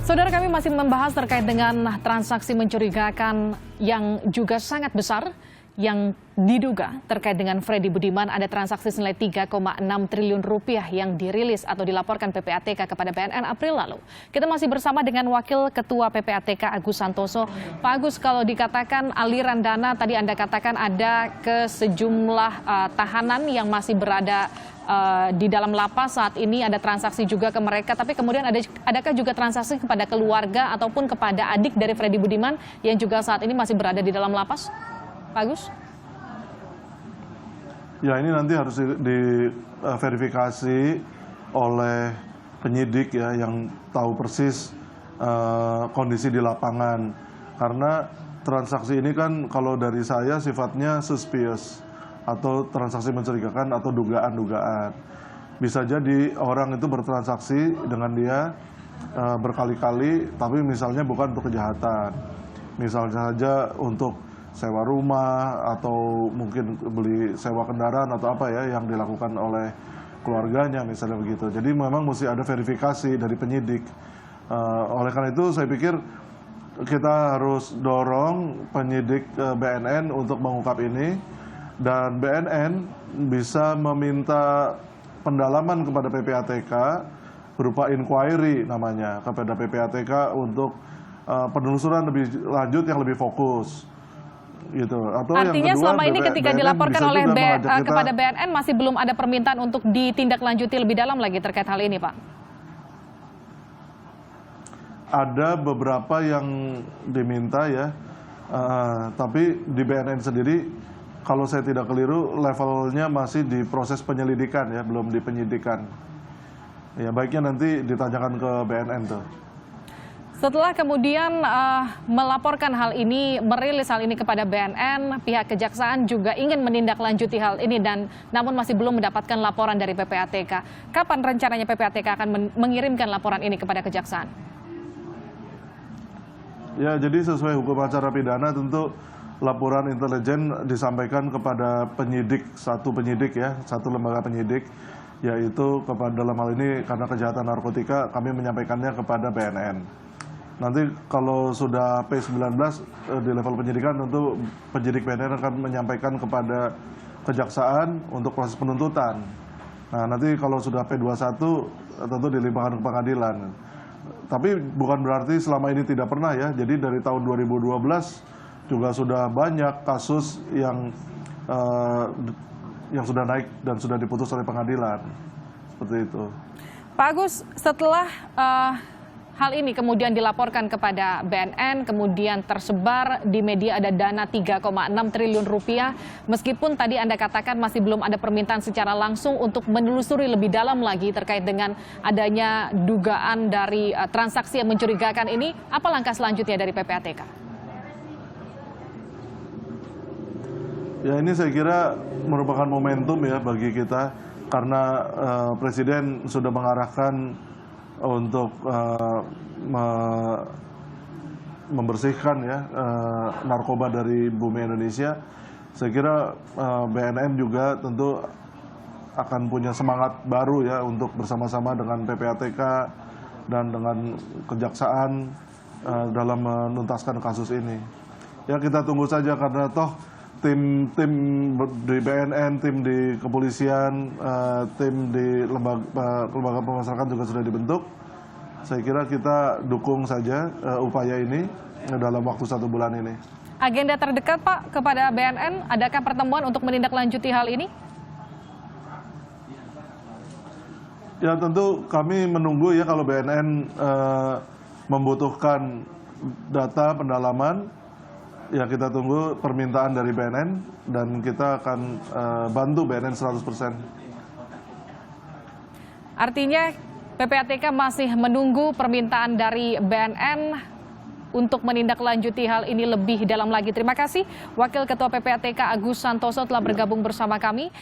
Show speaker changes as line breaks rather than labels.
Saudara, kami masih membahas terkait dengan transaksi mencurigakan yang juga sangat besar yang diduga terkait dengan Freddy Budiman. Ada transaksi senilai 3,6 triliun rupiah yang dirilis atau dilaporkan PPATK kepada BNN April lalu. Kita masih bersama dengan Wakil Ketua PPATK Agus Santoso. Pak Agus, kalau dikatakan aliran dana tadi Anda katakan ada ke sejumlah tahanan yang masih berada di dalam lapas saat ini, ada transaksi juga ke mereka, tapi kemudian adakah juga transaksi kepada keluarga ataupun kepada adik dari Freddy Budiman yang juga saat ini masih berada di dalam lapas? Pak Agus?
Ya, ini nanti harus diverifikasi oleh penyidik ya yang tahu persis kondisi di lapangan. Karena transaksi ini kan kalau dari saya sifatnya suspicious atau transaksi mencurigakan atau dugaan-dugaan. Bisa jadi orang itu bertransaksi dengan dia berkali-kali, tapi misalnya bukan untuk kejahatan. Misalnya saja untuk sewa rumah atau mungkin beli sewa kendaraan atau apa ya yang dilakukan oleh keluarganya misalnya begitu. Jadi memang mesti ada verifikasi dari penyidik. Oleh karena itu saya pikir kita harus dorong penyidik BNN untuk mengungkap ini. Dan BNN bisa meminta pendalaman kepada PPATK berupa inquiry namanya kepada PPATK untuk penelusuran lebih lanjut yang lebih fokus gitu. Atau
artinya yang kedua, selama ini ketika BNN dilaporkan oleh kepada BNN masih belum ada permintaan untuk ditindaklanjuti lebih dalam lagi terkait hal ini, Pak?
Ada beberapa yang diminta ya, tapi di BNN sendiri kalau saya tidak keliru, levelnya masih di proses penyelidikan ya, belum di penyidikan. Ya, baiknya nanti ditanyakan ke BNN tuh.
Setelah kemudian melaporkan hal ini, merilis hal ini kepada BNN, pihak kejaksaan juga ingin menindaklanjuti hal ini dan namun masih belum mendapatkan laporan dari PPATK. Kapan rencananya PPATK akan mengirimkan laporan ini kepada kejaksaan?
Ya, jadi sesuai hukum acara pidana tentu laporan intelijen disampaikan kepada penyidik, satu lembaga penyidik, yaitu kepada dalam hal ini karena kejahatan narkotika kami menyampaikannya kepada BNN. Nanti kalau sudah P19 di level penyidikan tentu penyidik BNN akan menyampaikan kepada kejaksaan untuk proses penuntutan. Nah, nanti kalau sudah P21 tentu dilimpahkan ke pengadilan. Tapi bukan berarti selama ini tidak pernah ya. Jadi dari tahun 2012 juga sudah banyak kasus yang sudah naik dan sudah diputus oleh pengadilan. Seperti itu.
Pak Agus, setelah hal ini kemudian dilaporkan kepada BNN, kemudian tersebar di media ada dana 3,6 triliun rupiah, meskipun tadi Anda katakan masih belum ada permintaan secara langsung untuk menelusuri lebih dalam lagi terkait dengan adanya dugaan dari transaksi yang mencurigakan ini, apa langkah selanjutnya dari PPATK?
Ya, ini saya kira merupakan momentum ya bagi kita karena Presiden sudah mengarahkan untuk membersihkan ya narkoba dari bumi Indonesia. Saya kira BNN juga tentu akan punya semangat baru ya untuk bersama-sama dengan PPATK dan dengan kejaksaan dalam menuntaskan kasus ini. Ya, kita tunggu saja karena toh tim di BNN, tim di kepolisian, tim di lembaga pemasarakatan juga sudah dibentuk. Saya kira kita dukung saja upaya ini dalam waktu 1 bulan ini.
Agenda terdekat Pak kepada BNN, adakah pertemuan untuk menindaklanjuti hal ini?
Ya, tentu kami menunggu ya kalau BNN membutuhkan data pendalaman. Ya, kita tunggu permintaan dari BNN dan kita akan bantu BNN 100%.
Artinya PPATK masih menunggu permintaan dari BNN untuk menindaklanjuti hal ini lebih dalam lagi. Terima kasih Wakil Ketua PPATK Agus Santoso telah bergabung bersama kami.